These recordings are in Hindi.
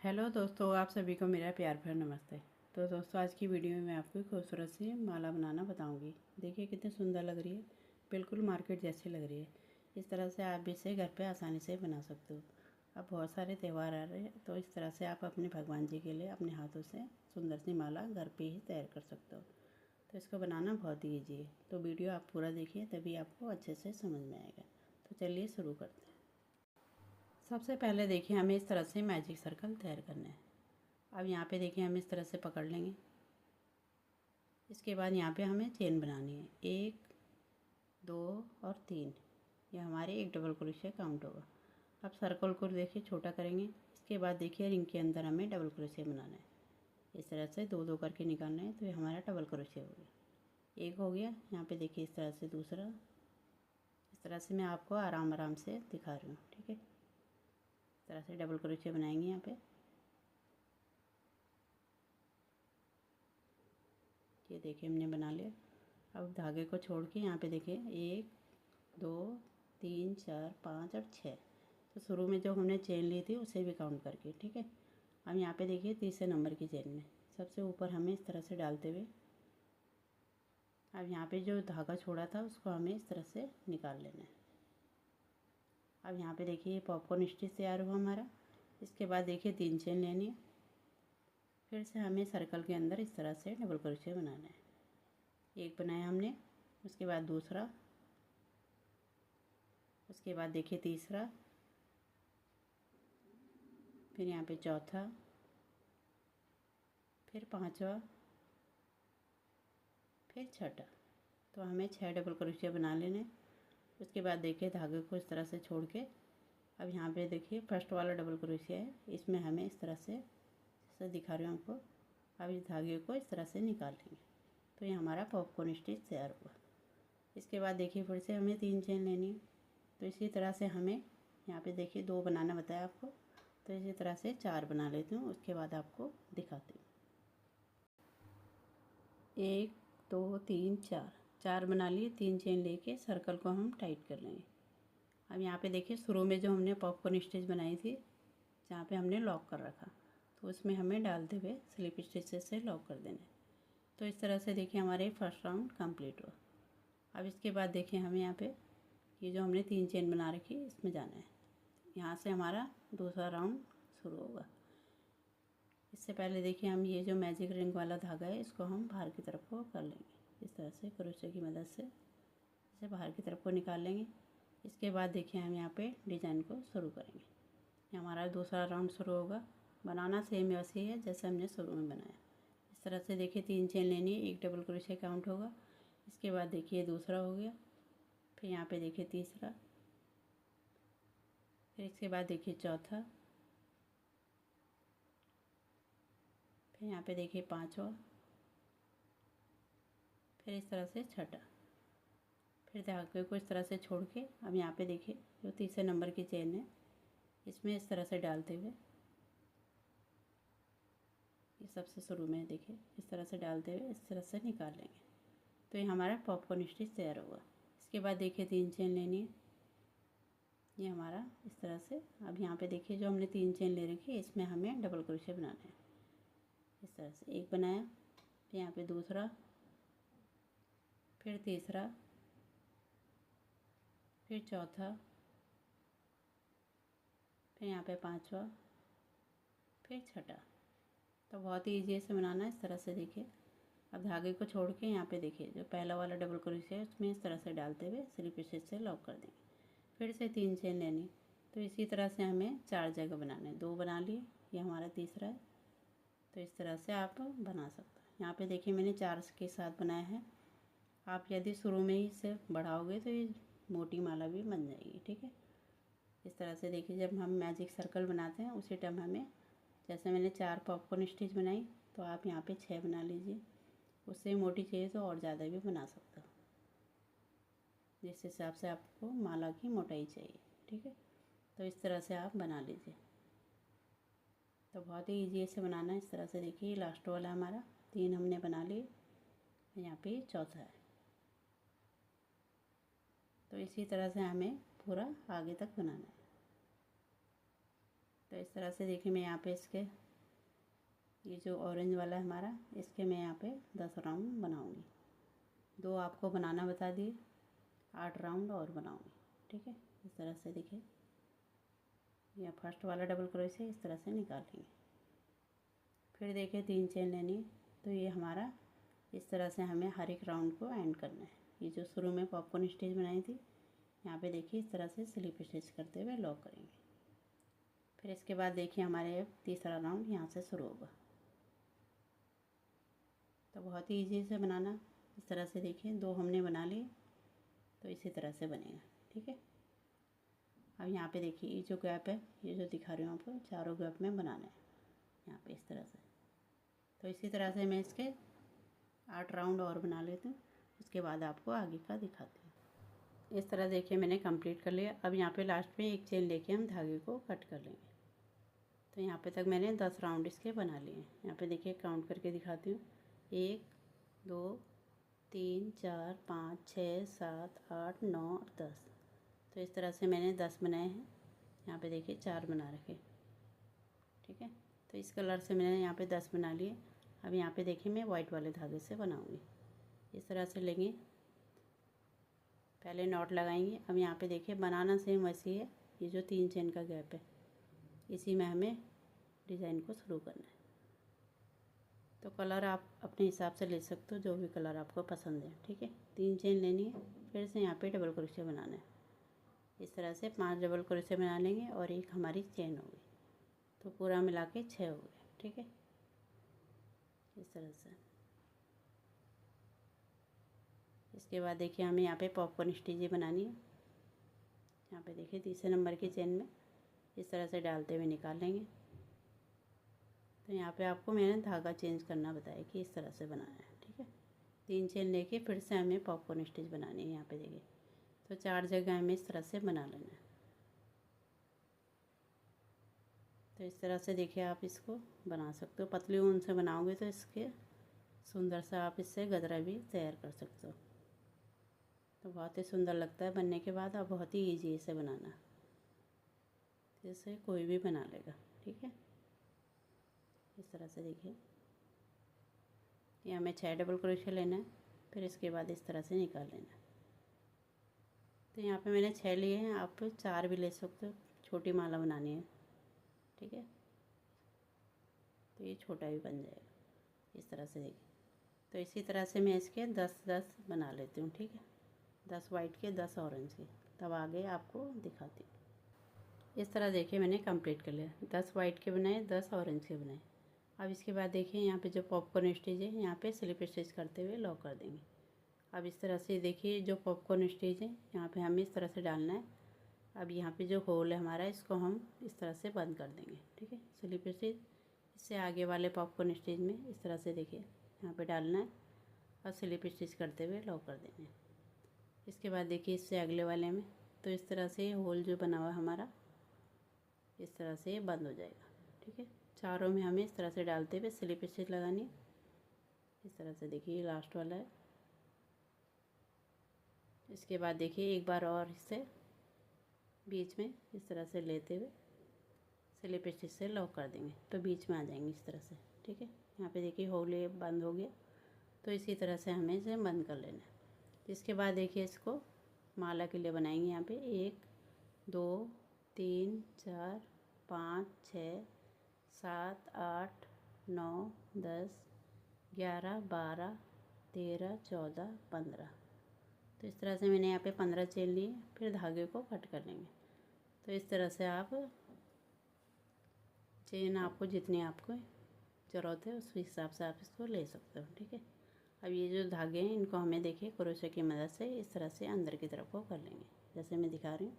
हेलो दोस्तों, आप सभी को मेरा प्यार भरा नमस्ते। तो दोस्तों, आज की वीडियो में मैं आपको एक खूबसूरत सी माला बनाना बताऊंगी। देखिए कितनी सुंदर लग रही है, बिल्कुल मार्केट जैसी लग रही है। इस तरह से आप भी इसे घर पे आसानी से बना सकते हो। अब बहुत सारे त्यौहार आ रहे हैं, तो इस तरह से आप अपने भगवान जी के लिए अपने हाथों से सुंदर सी माला घर पर ही तैयार कर सकते हो। तो इसको बनाना बहुत ही ईजी है। तो वीडियो आप पूरा देखिए, तभी आपको अच्छे से समझ में आएगा। तो चलिए शुरू करते हैं। सबसे पहले देखिए, हमें इस तरह से मैजिक सर्कल तैयार करना है। अब यहाँ पे देखिए, हम इस तरह से पकड़ लेंगे। इसके बाद यहाँ पे हमें चेन बनानी है, 1 2 और 3। ये हमारे एक डबल क्रोशिया काउंट होगा। अब सर्कल को देखिए छोटा करेंगे। इसके बाद देखिए रिंग के अंदर हमें डबल क्रोशिया बनाना है। इस तरह से 2 2 करके निकालना है। तो ये हमारा डबल क्रोशिया हो गया, एक हो गया। यहाँ पे देखिए इस तरह से दूसरा। इस तरह से मैं आपको आराम आराम से दिखा रही हूँ, ठीक है। इस तरह से डबल क्रोशिया बनाएंगे यहाँ पे। ये देखिए हमने बना लिया। अब धागे को छोड़ के यहाँ पे देखिए 1 2 3 4 5 और 6। तो शुरू में जो हमने चेन ली थी उसे भी काउंट करके, ठीक है। अब यहाँ पे देखिए तीसरे नंबर की चेन में सबसे ऊपर हमें इस तरह से डालते हुए, अब यहाँ पे जो धागा छोड़ा था उसको हमें इस तरह से निकाल लेना है। अब यहाँ पे देखिए पॉपकॉर्न स्टिच तैयार हुआ हमारा। इसके बाद देखिए 3 चेन लेनी है। फिर से हमें सर्कल के अंदर इस तरह से डबल क्रोशिया बनाना है। एक बनाया हमने, उसके बाद दूसरा, उसके बाद देखिए तीसरा, फिर यहाँ पे चौथा, फिर पांचवा, फिर छठा। तो हमें 6 डबल क्रोशिया बना लेने। उसके बाद देखिए धागे को इस तरह से छोड़ के, अब यहाँ पे देखिए फर्स्ट वाला डबल क्रोशिया है, इसमें हमें इस तरह से जैसे दिखा रही हूँ आपको। अब इस धागे को इस तरह से निकाल लेंगे। तो ये हमारा पॉपकॉर्न स्टिच तैयार हुआ। इसके बाद देखिए फिर से हमें 3 चेन लेनी है। तो इसी तरह से हमें यहाँ पे देखिए 2 बनाना बताया आपको, तो इसी तरह से 4 बना लेती हूँ। उसके बाद आपको दिखाती हूँ। 1 2 3 4, 4 बना लिए। 3 चेन लेके सर्कल को हम टाइट कर लेंगे। अब यहाँ पे देखिए शुरू में जो हमने पॉपकॉर्न स्टिच बनाई थी, जहाँ पे हमने लॉक कर रखा, तो उसमें हमें डालते हुए स्लिप स्टिचेस से लॉक कर देना है। तो इस तरह से देखिए हमारे फर्स्ट राउंड कंप्लीट हुआ। अब इसके बाद देखिए हमें यहाँ पे ये जो हमने 3 चेन बना रखी है इसमें जाना है। यहाँ से हमारा दूसरा राउंड शुरू होगा। इससे पहले देखिए हम ये जो मैजिक रिंग वाला धागा है इसको हम बाहर की तरफ को कर लेंगे। इस तरह से क्रोशे की मदद से इसे बाहर की तरफ को निकाल लेंगे। इसके बाद देखिए हम यहाँ पे डिज़ाइन को शुरू करेंगे। ये हमारा दूसरा राउंड शुरू होगा। बनाना सेम वैसे ही है जैसे हमने शुरू में बनाया। इस तरह से देखिए 3 चेन लेनी है, एक डबल क्रोशे काउंट होगा। इसके बाद देखिए दूसरा हो गया, फिर यहाँ पे देखिए तीसरा, फिर इसके बाद देखिए चौथा, फिर यहाँ पे देखिए पांचवा, फिर इस तरह से छठा। फिर धागे को इस तरह से छोड़ के अब यहाँ पे देखिए जो तीसरे नंबर की चेन है इसमें इस तरह से डालते हुए, ये सबसे शुरू में देखिए इस तरह से डालते हुए इस तरह से निकाल लेंगे। तो ये हमारा पॉपकॉर्न स्टिच तैयार होगा। इसके बाद देखिए 3 चेन लेनी है, ये हमारा इस तरह से। अब यहाँ पे देखिए जो हमने 3 चेन ले रखी है इसमें हमें डबल क्रोशे बनाना है। इस तरह से एक बनाया, फिर यहाँ पे दूसरा, फिर तीसरा, फिर चौथा, फिर यहाँ पे पांचवा, फिर छठा। तो बहुत ही ईजी से बनाना है। इस तरह से देखिए अब धागे को छोड़ के यहाँ पे देखिए जो पहला वाला डबल क्रोशिया है उसमें इस तरह से डालते हुए स्लिप स्टिच से लॉक कर देंगे। फिर से 3 चेन लेनी। तो इसी तरह से हमें 4 जगह बनाना है। 2 बना लिए, ये हमारा तीसरा है। तो इस तरह से आप बना सकते हैं। यहाँ पे देखिए मैंने 4 के साथ बनाया है। आप यदि शुरू में ही इसे बढ़ाओगे तो ये मोटी माला भी बन जाएगी, ठीक है। इस तरह से देखिए जब हम मैजिक सर्कल बनाते हैं उसी टाइम हमें, जैसे मैंने 4 पॉपकॉर्न स्टिच बनाई, तो आप यहाँ पे 6 बना लीजिए। उससे मोटी चाहिए तो और ज़्यादा भी बना सकते हो, जिस हिसाब से आपको माला की मोटाई चाहिए, ठीक है। तो इस तरह से आप बना लीजिए। तो बहुत ही ईजी से बनाना है। इस तरह से देखिए लास्ट वाला हमारा 3 हमने बना लिए, यहाँ पे चौथा है। तो इसी तरह से हमें पूरा आगे तक बनाना है। तो इस तरह से देखिए मैं यहाँ पे इसके ये जो ऑरेंज वाला है हमारा, इसके मैं यहाँ पे 10 राउंड बनाऊँगी। 2 आपको बनाना बता दिए, 8 राउंड और बनाऊँगी। ठीक है, इस तरह से देखिए यह फर्स्ट वाला डबल क्रोशे इस तरह से निकाल लेंगे। फिर देखिए 3 चेन लेनी है। तो ये हमारा इस तरह से हमें हर एक राउंड को एंड करना है। ये जो शुरू में पॉपकॉर्न स्टिच बनाई थी, यहाँ पे देखिए इस तरह से स्लिप स्टिच करते हुए लॉक करेंगे। फिर इसके बाद देखिए हमारे तीसरा राउंड यहाँ से शुरू होगा। तो बहुत ही ईजी से बनाना, इस तरह से देखिए 2 हमने बना लिए, तो इसी तरह से बनेगा। ठीक है, अब यहाँ पे देखिए ये जो गैप है, ये जो दिखा रही हूँ आपको, चारों गैप में बनाना है यहाँ पे इस तरह से। तो इसी तरह से मैं इसके 8 राउंड और बना लेती हूँ, उसके बाद आपको आगे का दिखाती हूँ। इस तरह देखिए मैंने कंप्लीट कर लिया। अब यहाँ पे लास्ट में एक चेन लेके हम धागे को कट कर लेंगे। तो यहाँ पे तक मैंने 10 राउंड इसके बना लिए हैं। यहाँ पे देखिए काउंट करके दिखाती हूँ, 1 2 3 4 5 6 7 8 9 और 10। तो इस तरह से मैंने 10 बनाए हैं। यहाँ पे देखिए 4 बना रखे। ठीक है, तो इस कलर से मैंने यहाँ पे 10 बना लिए। अब यहाँ पे देखिए मैं वाइट वाले धागे से बनाऊँगी। इस तरह से लेंगे, पहले नॉट लगाएंगे। अब यहाँ पे देखिए बनाना सेम वैसी है। ये जो 3 चेन का गैप है, इसी में हमें डिज़ाइन को शुरू करना है। तो कलर आप अपने हिसाब से ले सकते हो, जो भी कलर आपको पसंद है। ठीक है, 3 चेन लेनी है। फिर से यहाँ पे डबल क्रोशे बनाना है। इस तरह से 5 डबल क्रोशे बना लेंगे और एक हमारी चेन होगी, तो पूरा मिला के 6 हो गए। ठीक है, इस तरह से। इसके बाद देखिए हमें यहाँ पे पॉपकॉर्न स्टिच बनानी है। यहाँ पे देखिए तीसरे नंबर की चेन में इस तरह से डालते हुए निकाल लेंगे। तो यहाँ पे आपको मैंने धागा चेंज करना बताया कि इस तरह से बनाना है। ठीक है, 3 चेन लेके फिर से हमें पॉपकॉर्न स्टिच बनानी है। यहाँ पे देखिए तो 4 जगह हमें इस तरह से बना लेना है। तो इस तरह से देखिए आप इसको बना सकते हो। पतली ऊन से बनाओगे तो इसके सुंदर सा आप इससे गजरा भी तैयार कर सकते हो। तो बहुत ही सुंदर लगता है बनने के बाद, और बहुत ही ईजी इसे बनाना, जैसे कोई भी बना लेगा। ठीक है, इस तरह से देखिए ये हमें 6 डबल क्रोशे लेना है। फिर इसके बाद इस तरह से निकाल लेना है। तो यहाँ पे मैंने 6 लिए हैं, आप 4 भी ले सकते हो, छोटी माला बनानी है। ठीक है, तो ये छोटा भी बन जाएगा इस तरह से देखिए। तो इसी तरह से मैं इसके 10-10 बना लेती हूँ। ठीक है, 10 वाइट के 10 ऑरेंज के, तब आगे आपको दिखाती हूँ। इस तरह देखिए मैंने कंप्लीट कर लिया। 10 वाइट के बनाए, 10 ऑरेंज के बनाए। अब इसके बाद देखिए यहाँ पे जो पॉपकॉर्न स्टिच है, यहाँ पे स्लिप स्टिच करते हुए लॉक कर देंगे। अब इस तरह से देखिए जो पॉपकॉर्न स्टिच है यहाँ पे हमें इस तरह से डालना है। अब यहाँ पे जो होल है हमारा, इसको हम इस तरह से बंद कर देंगे। ठीक है, स्लिप स्टिच इससे आगे वाले पॉपकॉर्न स्टिच में इस तरह से देखिए यहाँ पे डालना है और स्लिप स्टिच करते हुए लॉक कर देंगे। इसके बाद देखिए इससे अगले वाले में, तो इस तरह से होल जो बना हुआ हमारा, इस तरह से ये बंद हो जाएगा। ठीक है, चारों में हमें इस तरह से डालते हुए स्लिप स्टिच लगानी है। इस तरह से देखिए ये लास्ट वाला है। इसके बाद देखिए एक बार और इसे बीच में इस तरह से लेते हुए स्लिप स्टिच से लॉक कर देंगे, तो बीच में आ जाएंगे इस तरह से। ठीक है, यहाँ पे देखिए होल ये बंद हो गया। तो इसी तरह से हमें इसे बंद कर लेना है। इसके बाद देखिए इसको माला के लिए बनाएंगे। यहाँ पे 1 2 3 4 5 6 7 8 9 10 11 12 13 14 15। तो इस तरह से मैंने यहाँ पे 15 चेन लिए। फिर धागे को कट कर लेंगे। तो इस तरह से आप चेन आपको जितनी आपको ज़रूरत है उस हिसाब से आप इसको ले सकते हो। ठीक है, अब ये जो धागे हैं इनको हमें देखिए क्रोशे की मदद से इस तरह से अंदर की तरफ को कर लेंगे, जैसे मैं दिखा रही हूँ।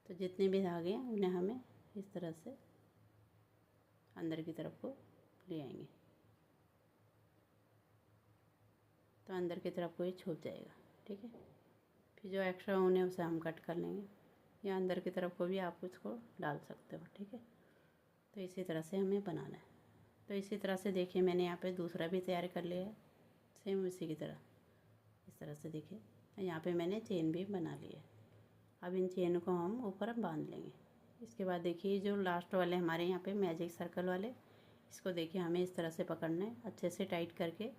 तो जितने भी धागे हैं उन्हें हमें इस तरह से अंदर की तरफ को ले आएंगे, तो अंदर की तरफ को ये छुप जाएगा। ठीक है, फिर जो एक्स्ट्रा ऊन है उसे हम कट कर लेंगे, या अंदर की तरफ को भी आप उसको डाल सकते हो। ठीक है, तो इसी तरह से हमें बनाना है। तो इसी तरह से देखिए मैंने यहाँ पे दूसरा भी तैयार कर लिया है, सेम उसी की तरह। इस तरह से देखिए यहाँ पे मैंने चेन भी बना ली है। अब इन चेन को हम ऊपर बांध लेंगे। इसके बाद देखिए जो लास्ट वाले हमारे यहाँ पे मैजिक सर्कल वाले, इसको देखिए हमें इस तरह से पकड़ना है, अच्छे से टाइट करके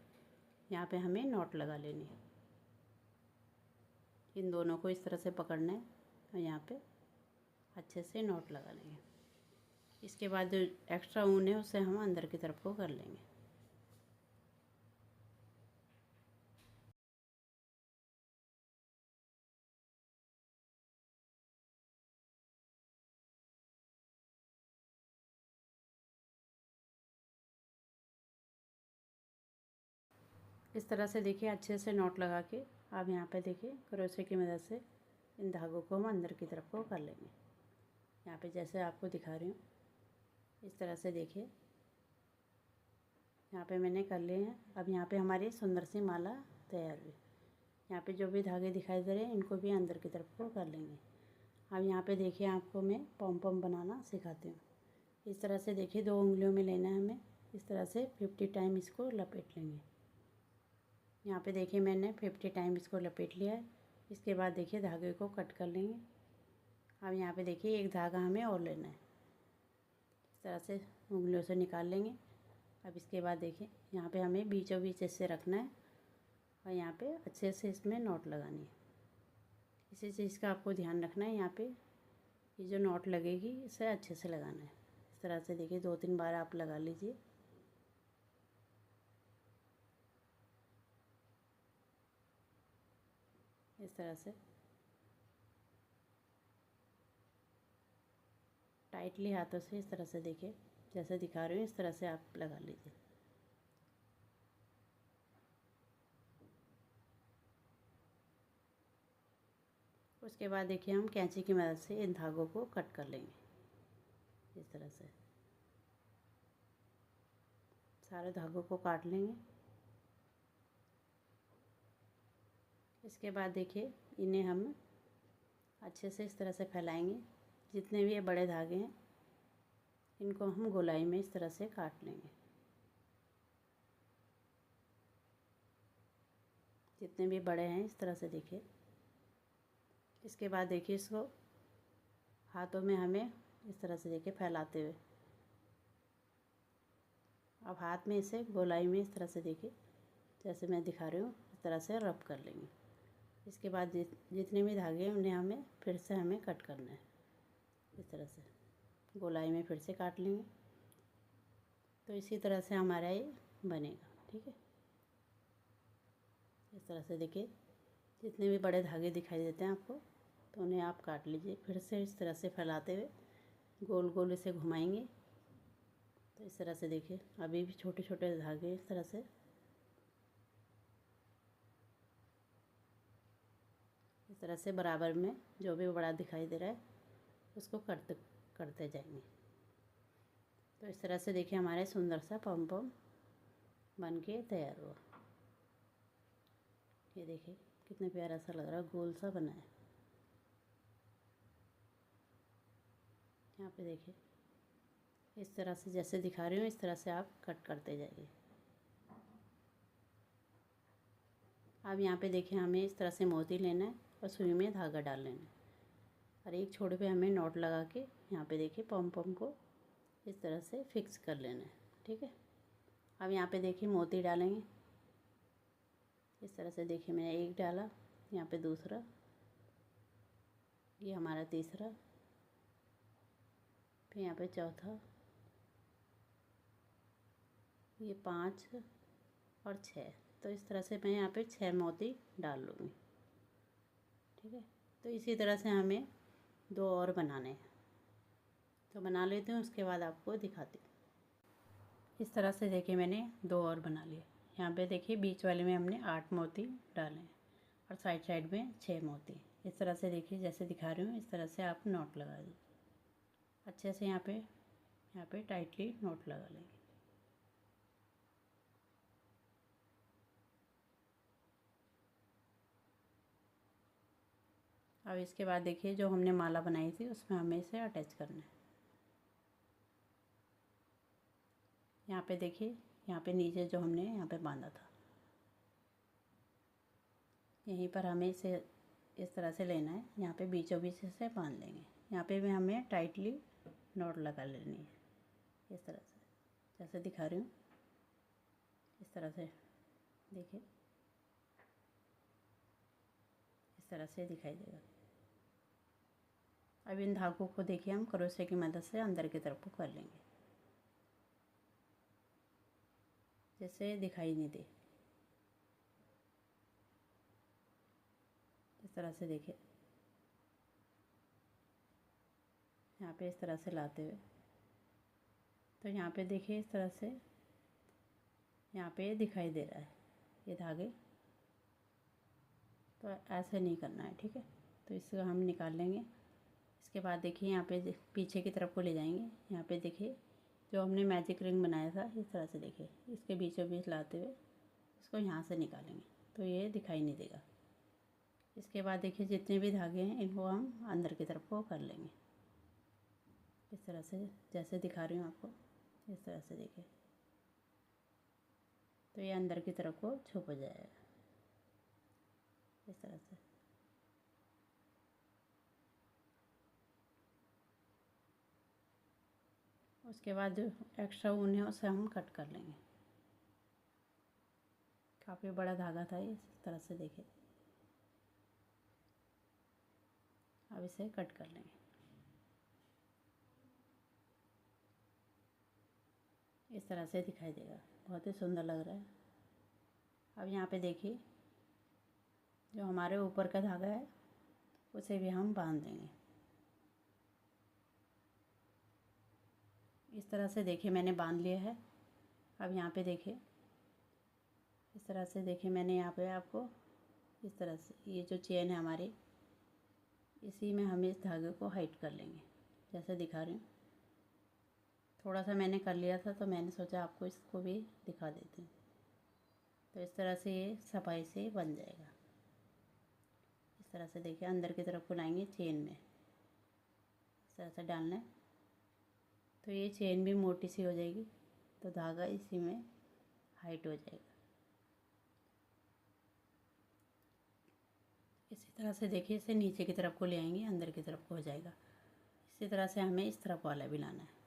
यहाँ पे हमें नॉट लगा लेनी है। इन दोनों को इस तरह से पकड़ना है और यहाँ पे अच्छे से नॉट लगा लेंगे। इसके बाद जो एक्स्ट्रा ऊन है उसे हम अंदर की तरफ को कर लेंगे। इस तरह से देखिए अच्छे से नॉट लगा के अब यहाँ पे देखिए क्रोशे की मदद से इन धागों को हम अंदर की तरफ को कर लेंगे। यहाँ पे जैसे आपको दिखा रही हूँ इस तरह से देखिए यहाँ पे मैंने कर लिए हैं। अब यहाँ पे हमारी सुंदर सी माला तैयार हुई। यहाँ पे जो भी धागे दिखाई दे रहे हैं इनको भी अंदर की तरफ को कर लेंगे। अब यहाँ पे देखिए आपको मैं पॉम पॉम बनाना सिखाती हूँ। इस तरह से देखिए 2 उंगलियों में लेना है हमें, इस तरह से 50 टाइम इसको लपेट लेंगे। यहाँ पे देखिए मैंने 50 टाइम इसको लपेट लिया है। इसके बाद देखिए धागे को कट कर लेंगे। अब यहाँ पे देखिए एक धागा हमें और लेना है, इस तरह से उंगलियों से निकाल लेंगे। अब इसके बाद देखिए यहाँ पे हमें बीचों बीच ऐसे रखना है और यहाँ पे अच्छे से इसमें नॉट लगानी है। इसी चीज़ का आपको ध्यान रखना है। यहाँ पे ये जो नॉट लगेगी इसे अच्छे से लगाना है। इस तरह से देखिए 2-3 बार आप लगा लीजिए। इस तरह से टाइटली हाथों से इस तरह से देखिए जैसे दिखा रही हूँ इस तरह से आप लगा लीजिए। उसके बाद देखिए हम कैंची की मदद से इन धागों को कट कर लेंगे। इस तरह से सारे धागों को काट लेंगे। इसके बाद देखिए इन्हें हम अच्छे से इस तरह से फैलाएंगे। जितने भी ये बड़े धागे हैं इनको हम गोलाई में इस तरह से काट लेंगे। जितने भी बड़े हैं इस तरह से देखिए। इसके बाद देखिए इसको हाथों में हमें इस तरह से देखिए फैलाते हुए अब हाथ में इसे गोलाई में इस तरह से देखिए जैसे मैं दिखा रही हूँ इस तरह से रब कर लेंगे। इसके बाद जितने भी धागे हैं उन्हें हमें फिर से हमें कट करना है। इस तरह से गोलाई में फिर से काट लेंगे। तो इसी तरह से हमारा ये बनेगा। ठीक है, इस तरह से देखिए जितने भी बड़े धागे दिखाई देते हैं आपको तो उन्हें आप काट लीजिए। फिर से इस तरह से फैलाते हुए गोल गोल इसे घुमाएंगे। तो इस तरह से देखिए अभी भी छोटे छोटे धागे इस तरह से बराबर में जो भी बड़ा दिखाई दे रहा है उसको करते करते जाएंगे। तो इस तरह से देखिए हमारे सुंदर सा पॉम पॉम बन के तैयार हुआ। ये देखिए कितने प्यारा सा लग रहा है, गोल सा बना है। यहाँ पे देखिए इस तरह से जैसे दिखा रही हूँ इस तरह से आप कट करते जाइए। अब यहाँ पे देखिए हमें इस तरह से मोती लेना है और सुई में धागा डाल लेना है और एक छोड़ पे हमें नॉट लगा के यहाँ पे देखिए पॉम पॉम को इस तरह से फिक्स कर लेना है। ठीक है, अब यहाँ पे देखिए मोती डालेंगे। इस तरह से देखिए मैंने एक डाला, यहाँ पे दूसरा, ये हमारा तीसरा, फिर यहाँ पे चौथा, ये 5 और 6। तो इस तरह से मैं यहाँ पे 6 मोती डाल लूँगी। ठीक है, तो इसी तरह से हमें 2 और बनाने हैं। तो बना लेती हूँ उसके बाद आपको दिखाती हूँ। इस तरह से देखिए मैंने 2 और बना लिए। यहाँ पे देखिए बीच वाले में हमने 8 मोती डाले और साइड साइड में 6 मोती। इस तरह से देखिए जैसे दिखा रही हूँ इस तरह से आप नॉट लगा दीजिए अच्छे से। यहाँ पे टाइटली नॉट लगा लेंगे। अब इसके बाद देखिए जो हमने माला बनाई थी उसमें हमें इसे अटैच करना है। यहाँ पे देखिए यहाँ पे नीचे जो हमने यहाँ पे बांधा था यहीं पर हमें इसे इस तरह से लेना है। यहाँ पे बीचों बीच से बांध लेंगे। यहाँ पे भी हमें टाइटली नॉट लगा लेनी है इस तरह से, जैसे दिखा रही हूँ इस तरह से। देखिए इस तरह से दिखाई देगा। अब इन धागों को देखिए हम क्रोशे की मदद से अंदर की तरफ को कर लेंगे, जैसे दिखाई नहीं दे, इस तरह से। देखिए यहाँ पे इस तरह से लाते हुए, तो यहाँ पे देखिए इस तरह से यहाँ पे दिखाई दे रहा है ये धागे, तो ऐसे नहीं करना है, ठीक है। तो इसको हम निकाल लेंगे। इसके बाद देखिए यहाँ पे पीछे की तरफ को ले जाएंगे। यहाँ पे देखिए जो हमने मैजिक रिंग बनाया था, इस तरह से देखिए इसके बीचों बीच लाते हुए इसको यहाँ से निकालेंगे, तो ये दिखाई नहीं देगा। इसके बाद देखिए जितने भी धागे हैं इनको हम अंदर की तरफ को कर लेंगे, इस तरह से जैसे दिखा रही हूँ आपको, इस तरह से। देखिए तो ये अंदर की तरफ को छुप जाएगा इस तरह से। उसके बाद जो एक्स्ट्रा ऊन है उसे हम कट कर लेंगे। काफ़ी बड़ा धागा था ये, इस तरह से। देखिए अब इसे कट कर लेंगे इस तरह से, दिखाई देगा, बहुत ही सुंदर लग रहा है। अब यहाँ पे देखिए जो हमारे ऊपर का धागा है उसे भी हम बांध देंगे इस तरह से। देखिए मैंने बांध लिया है। अब यहाँ पे देखिए इस तरह से, देखिए मैंने यहाँ पे आपको इस तरह से, ये जो चेन है हमारी, इसी में हम इस धागे को हाइट कर लेंगे, जैसे दिखा रही हूँ। थोड़ा सा मैंने कर लिया था तो मैंने सोचा आपको इसको भी दिखा देती हूँ। तो इस तरह से ये सफाई से बन जाएगा इस तरह से। देखिए अंदर की तरफ को लाएंगे चेन में, इस तरह से डालना है, तो ये चेन भी मोटी सी हो जाएगी, तो धागा इसी में हाइट हो जाएगा इसी तरह से। देखिए इसे नीचे की तरफ को ले आएंगे, अंदर की तरफ को हो जाएगा। इसी तरह से हमें इस तरफ वाला भी लाना है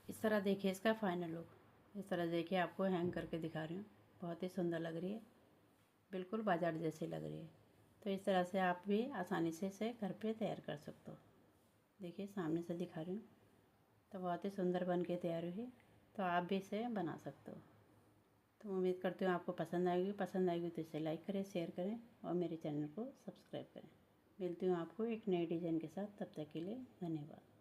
इस तरह। देखिए इसका फाइनल लुक इस तरह। देखिए आपको हैंग करके दिखा रही हूँ, बहुत ही सुंदर लग रही है, बिल्कुल बाजार जैसी लग रही है। तो इस तरह से आप भी आसानी से इसे घर पे तैयार कर सकते हो। देखिए सामने से दिखा रही हूँ, तो बहुत ही सुंदर बन के तैयार हुई। तो आप भी इसे बना सकते हो। तो उम्मीद करती हूँ आपको पसंद आएगी। पसंद आएगी तो इसे लाइक करें, शेयर करें और मेरे चैनल को सब्सक्राइब करें। मिलती हूँ आपको एक नए डिज़ाइन के साथ, तब तक के लिए धन्यवाद।